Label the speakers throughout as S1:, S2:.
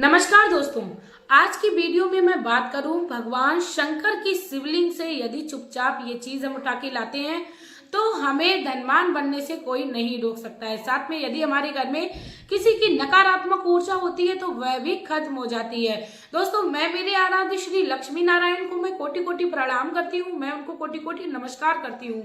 S1: नमस्कार दोस्तों, आज की वीडियो में मैं बात करूं भगवान शंकर की शिवलिंग से यदि चुपचाप ये चीज हम उठा के लाते हैं तो हमें धनवान बनने से कोई नहीं रोक सकता है। साथ में यदि हमारे घर में किसी की नकारात्मक ऊर्जा होती है तो वह भी खत्म हो जाती है। दोस्तों, मैं मेरे आराध्य श्री लक्ष्मी नारायण को मैं कोटि कोटि प्रणाम करती हूँ, मैं उनको कोटि कोटि नमस्कार करती हूँ।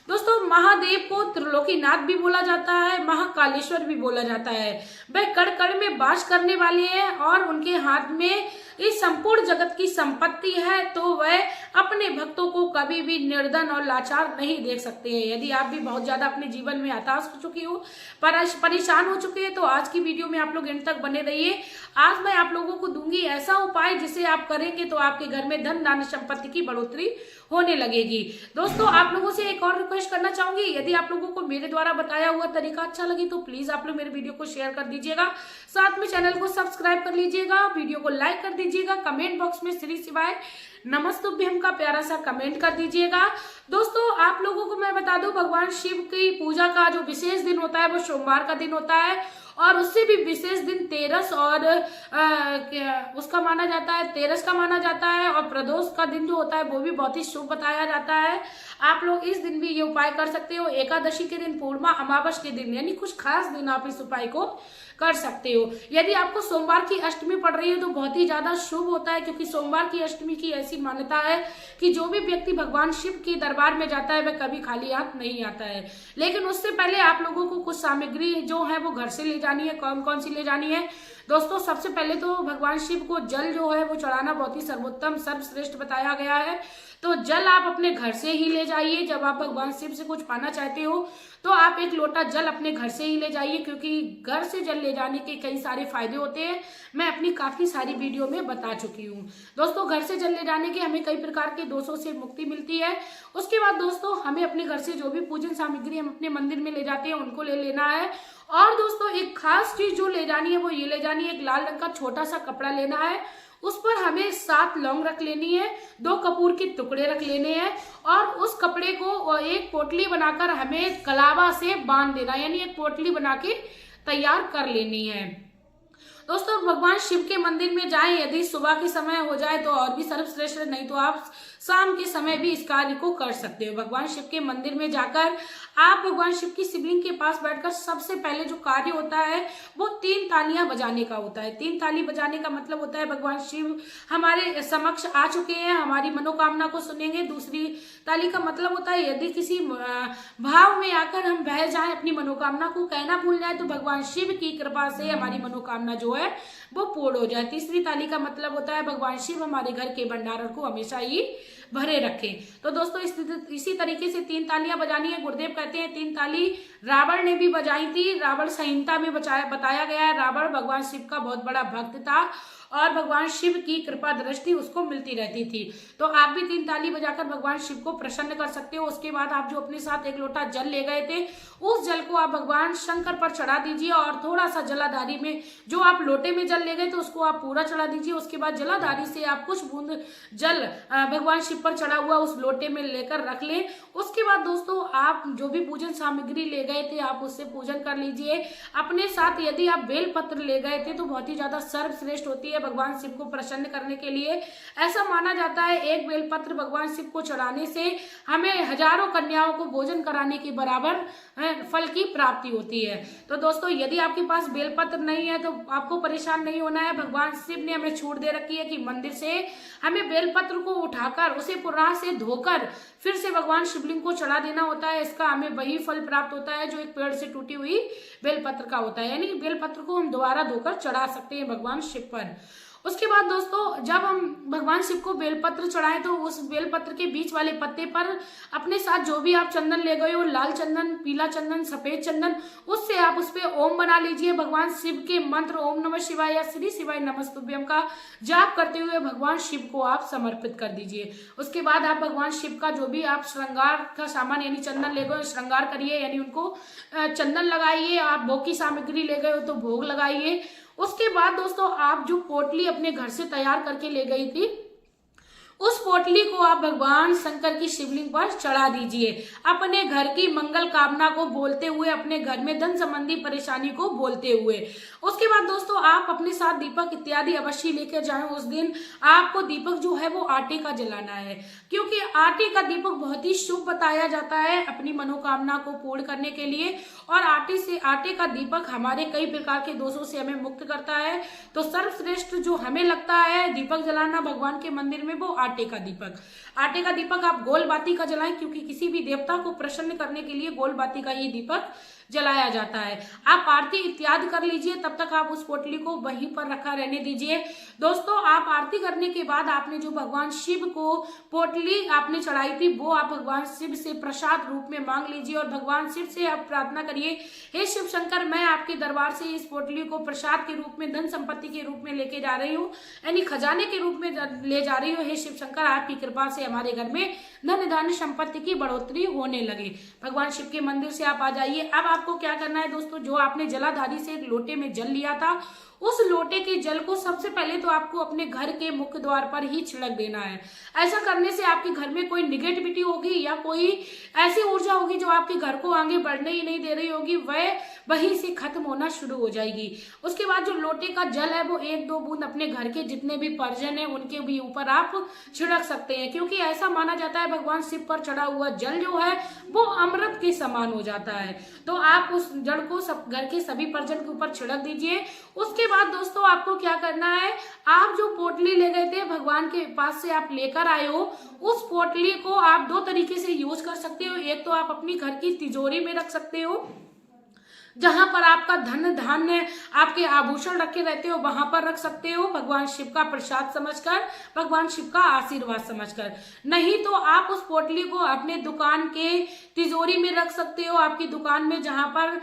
S1: दोस्तों, महादेव को त्रिलोकीनाथ भी बोला जाता है, महाकालेश्वर भी बोला जाता है। वह कण कण में वास करने वाले हैं और उनके हाथ में इस संपूर्ण जगत की संपत्ति है, तो वह अपने भक्तों को कभी भी निर्धन और लाचार नहीं देख सकते हैं। यदि आप भी बहुत ज्यादा अपने जीवन में हताश हो चुकी हो, परेशान हो चुके हैं, तो आज की वीडियो में आप लोग एंड तक बने रहिए। आज मैं आप लोगों को दूंगी ऐसा उपाय जिसे आप करेंगे तो आपके घर में धन धान्य संपत्ति की बढ़ोतरी होने लगेगी। दोस्तों, आप लोगों से एक और रिक्वेस्ट करना चाहूंगी, यदि आप लोगों को मेरे द्वारा बताया हुआ तरीका अच्छा लगे तो प्लीज आप लोग मेरे वीडियो को शेयर कर दीजिएगा, साथ में चैनल को सब्सक्राइब कर लीजिएगा, वीडियो को लाइक कर दीजिएगा, कमेंट बॉक्स में श्री शिवाय नमस्तुभ्यम का प्यारा सा कमेंट कर दीजिएगा। दोस्तों, आप लोगों को मैं बता दूं, भगवान शिव की पूजा का जो विशेष दिन होता है वो सोमवार का दिन होता है और उससे भी विशेष दिन तेरस और उसका माना जाता है, तेरस का माना जाता है और प्रदोष का दिन जो होता है वो भी बहुत ही शुभ बताया जाता है। आप लोग इस दिन भी ये उपाय कर सकते हो। एकादशी के दिन, पूर्णिमा, अमावस के दिन, यानी कुछ खास दिन आप इस उपाय को कर सकते हो। यदि आपको सोमवार की अष्टमी पड़ रही है तो बहुत ही ज्यादा शुभ होता है, क्योंकि सोमवार की अष्टमी की ऐसी मान्यता है कि जो भी व्यक्ति भगवान शिव के दरबार में जाता है वह कभी खाली हाथ नहीं आता है। लेकिन उससे पहले आप लोगों को कुछ सामग्री जो है वो घर से ले जानी है। कौन कौन सी ले जानी है? दोस्तों, सबसे पहले तो भगवान शिव को जल जो है वो चढ़ाना बहुत ही सर्वोत्तम सर्वश्रेष्ठ बताया गया है। तो जल आप अपने घर से ही ले जाइए। जब आप भगवान शिव से कुछ पाना चाहते हो तो आप एक लोटा जल अपने घर से ही ले जाइए, क्योंकि घर से जल ले जाने के कई सारे फायदे होते हैं, मैं अपनी काफी सारी वीडियो में बता चुकी हूँ। दोस्तों, घर से जल ले जाने के हमें कई प्रकार के दोषों से मुक्ति मिलती है। उसके बाद दोस्तों, हमें अपने घर से जो भी पूजन सामग्री हम अपने मंदिर में ले जाते हैं उनको ले लेना है। और दोस्तों, एक खास चीज जो ले जानी है वो ये ले जानी है, एक लाल रंग का छोटा सा कपड़ा लेना है, उस पर हमें 7 लौंग रख लेनी है, 2 कपूर के टुकड़े रख लेने हैं और उस कपड़े को एक पोटली बनाकर हमें कलावा से बांध देना, यानी एक पोटली बना के तैयार कर लेनी है। दोस्तों, भगवान शिव के मंदिर में जाएं, यदि सुबह के समय हो जाए तो और भी सर्वश्रेष्ठ, नहीं तो आप शाम के समय भी इस कार्य को कर सकते हो। भगवान शिव के मंदिर में जाकर आप भगवान शिव की शिवलिंग के पास बैठकर सबसे पहले जो कार्य होता है वो 3 तालियां बजाने का होता है। 3 ताली बजाने का मतलब होता है भगवान शिव हमारे समक्ष आ चुके हैं, हमारी मनोकामना को सुनेंगे। दूसरी ताली का मतलब होता है यदि किसी भाव में आकर हम बह जाएं, अपनी मनोकामना को कहना भूल जाए, तो भगवान शिव की कृपा से हमारी मनोकामना जो है वो पूर्ण हो जाए। तीसरी ताली का मतलब होता है भगवान शिव हमारे घर के भंडारण को हमेशा ही भरे रखें। तो दोस्तों, इसी तरीके से 3 तालियां बजानी है। गुरुदेव कहते हैं 3 ताली रावण ने भी बजाई थी, रावण संहिता में बताया गया है। रावण भगवान शिव का बहुत बड़ा भक्त था और भगवान शिव की कृपा दृष्टि उसको मिलती रहती थी। तो आप भी 3 ताली बजाकर भगवान शिव को प्रसन्न कर सकते हो। उसके बाद आप जो अपने साथ 1 लोटा जल ले गए थे उस जल को आप भगवान शंकर पर चढ़ा दीजिए और थोड़ा सा जलाधारी में, जो आप लोटे में जल ले गए थे उसको आप पूरा चढ़ा दीजिए। उसके बाद जलाधारी से आप कुछ बूंद जल भगवान शिव पर चढ़ा हुआ उस लोटे में लेकर रख लें। उसके बाद दोस्तों, आप जो भी पूजन सामग्री ले गए थे आप उससे पूजन कर लीजिए। अपने साथ यदि आप बेलपत्र ले गए थे तो बहुत ही ज्यादा सर्वश्रेष्ठ होती है भगवान शिव को प्रसन्न करने के लिए। ऐसा माना जाता है एक बेलपत्र भगवान शिव को चढ़ाने से हमें हजारों कन्याओं को भोजन कराने के बराबर फल की प्राप्ति होती है। तो दोस्तों, यदि आपके पास बेलपत्र नहीं है तो आपको परेशान नहीं होना है। भगवान शिव ने हमें छूट दे रखी है कि मंदिर से हमें बेलपत्र को उठाकर उसे पुनः से धोकर फिर से भगवान शिवलिंग को चढ़ा देना होता है। इसका हमें वही फल प्राप्त होता है जो एक पेड़ से टूटी हुई बेलपत्र का होता है, यानी बेलपत्र को हम दोबारा धोकर चढ़ा सकते हैं भगवान शिव पर। उसके बाद दोस्तों, जब हम भगवान शिव को बेलपत्र चढ़ाएं तो उस बेलपत्र के बीच वाले पत्ते पर अपने साथ जो भी आप चंदन ले गए हो, लाल चंदन, पीला चंदन, सफेद चंदन, उससे आप उस पे ओम बना लीजिए। भगवान शिव के मंत्र ओम नमः शिवाय या श्री शिवाय नमस्तुभ्यम का जाप करते हुए भगवान शिव को आप समर्पित कर दीजिए। उसके बाद आप भगवान शिव का जो भी आप श्रृंगार का सामान यानी चंदन ले गए श्रृंगार करिए, यानी उनको चंदन लगाइए। आप भोग की सामग्री ले गए हो तो भोग लगाइए। उसके बाद दोस्तों, आप जो पोटली अपने घर से तैयार करके ले गई थी उस पोटली को आप भगवान शंकर की शिवलिंग पर चढ़ा दीजिए, अपने घर की मंगल कामना को बोलते हुए, अपने घर में धन संबंधी परेशानी को बोलते हुए। उसके बाद दोस्तों आप अपने साथ दीपक इत्यादि अवश्य लेकर जाएं। उस दिन आपको दीपक जो है वो आटे का जलाना है, क्योंकि आटे का दीपक बहुत ही शुभ बताया जाता है अपनी मनोकामना को पूर्ण करने के लिए। और आटे का दीपक हमारे कई प्रकार के दोषों से हमें मुक्त करता है। तो सर्वश्रेष्ठ जो हमें लगता है दीपक जलाना भगवान के मंदिर में, वो आटे का दीपक आप गोल बाती का जलाएं, क्योंकि किसी भी देवता को प्रसन्न करने के लिए गोल बाती का ये दीपक जलाया जाता है। आप आरती इत्यादि कर लीजिए, तब तक आप उस पोटली को वहीं पर रखा रहने दीजिए। दोस्तों आप आरती करने के बाद आपने जो भगवान शिव को पोटली आपने चढ़ाई थी, वो आप भगवान शिव से प्रसाद रूप में मांग लीजिए और भगवान शिव से आप प्रार्थना करिए, हे शिव शंकर, मैं आपके दरबार से इस पोटली को प्रसाद के रूप में, धन संपत्ति के रूप में लेके जा रही हूँ, यानी खजाने के रूप में ले जा रही हूँ। हे शिव शंकर, आपकी कृपा से हमारे घर में धन धान्य संपत्ति की बढ़ोतरी होने लगे। भगवान शिव के मंदिर से आप आ जाइए। अब आपको क्या करना है दोस्तों, जो आपने जलाधारी से एक लोटे में जल लिया था, उस लोटे के जल को सबसे पहले तो आपको अपने घर के मुख्य द्वार पर ही छिड़क देना है। ऐसा करने से आपके घर में कोई निगेटिविटी होगी या कोई ऐसी ऊर्जा होगी जो आपके घर को आगे बढ़ने ही नहीं दे रही होगी, वह वहीं से खत्म होना शुरू हो जाएगी। उसके बाद जो लोटे का जल है वो 1-2 बूंद अपने घर के जितने भी परिजन है उनके भी ऊपर आप छिड़क सकते हैं, क्योंकि ऐसा माना जाता है भगवान शिव पर चढ़ा हुआ जल जो है वो अमृत के समान हो जाता है। तो आप उस जल को सब घर के सभी परिजन के ऊपर छिड़क दीजिए। उसके बाद दोस्तों आपको क्या करना है, आप जो पोटली ले गए थे भगवान के पास से आप लेकर आए हो, उस पोटली को आप 2 तरीके से यूज कर सकते हो। एक तो आप अपनी घर की तिजोरी में रख सकते हो, जहां पर आपका धन धान्य आपके आभूषण रखे रहते हो वहां पर रख सकते हो, भगवान शिव का प्रसाद समझकर, भगवान शिव का आशीर्वाद समझकर। नहीं तो आप उस पोटली को अपने दुकान के तिजोरी में रख सकते हो, आपकी दुकान में जहां पर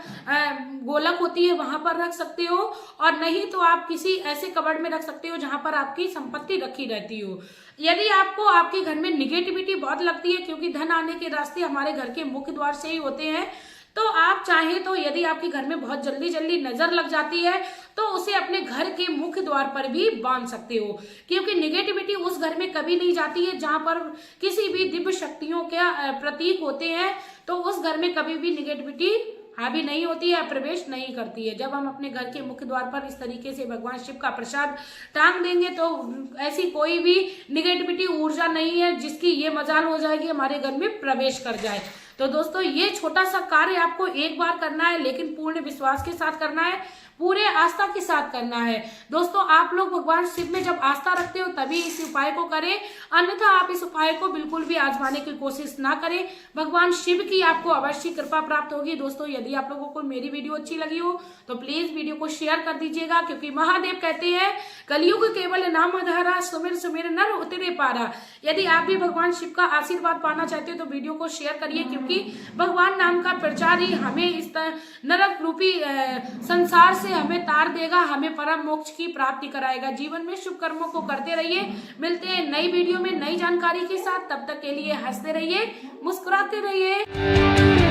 S1: गोलक होती है वहां पर रख सकते हो, और नहीं तो आप किसी ऐसे कबर्ड में रख सकते हो जहां पर आपकी संपत्ति रखी रहती हो। यदि आपको आपके घर में निगेटिविटी बहुत लगती है, क्योंकि धन आने के रास्ते हमारे घर के मुख्य द्वार से ही होते हैं, तो आप चाहें तो यदि आपके घर में बहुत जल्दी जल्दी नजर लग जाती है तो उसे अपने घर के मुख्य द्वार पर भी बांध सकते हो, क्योंकि निगेटिविटी उस घर में कभी नहीं जाती है जहां पर किसी भी दिव्य शक्तियों के प्रतीक होते हैं। तो उस घर में कभी भी निगेटिविटी हावी नहीं होती है, प्रवेश नहीं करती है। जब हम अपने घर के मुख्य द्वार पर इस तरीके से भगवान शिव का प्रसाद टांग देंगे तो ऐसी कोई भी निगेटिविटी ऊर्जा नहीं है जिसकी ये मजाल हो जाएगी हमारे घर में प्रवेश कर जाए। तो दोस्तों ये छोटा सा कार्य आपको एक बार करना है, लेकिन पूर्ण विश्वास के साथ करना है, पूरे आस्था के साथ करना है। दोस्तों आप लोग भगवान शिव में जब आस्था रखते हो तभी इस उपाय को करें, अन्यथा आप इस उपाय को बिल्कुल भी आजमाने की कोशिश ना करें। भगवान शिव की आपको अवश्य कृपा प्राप्त होगी। दोस्तों यदि आप लोगों को मेरी वीडियो अच्छी लगी हो तो प्लीज वीडियो को शेयर कर दीजिएगा, क्योंकि महादेव कहते हैं कलयुग केवल नाम आधारा, सुमिर सुमिर नर उतरे पारा। यदि आप भी भगवान शिव का आशीर्वाद पाना चाहते हो तो वीडियो को शेयर करिए, क्योंकि भगवान नाम का प्रचार ही हमें इस नरक रूपी संसार से हमें तार देगा, हमें परम मोक्ष की प्राप्ति कराएगा। जीवन में शुभ कर्मों को करते रहिए। मिलते हैं नई वीडियो में नई जानकारी के साथ, तब तक के लिए हंसते रहिए, मुस्कुराते रहिए।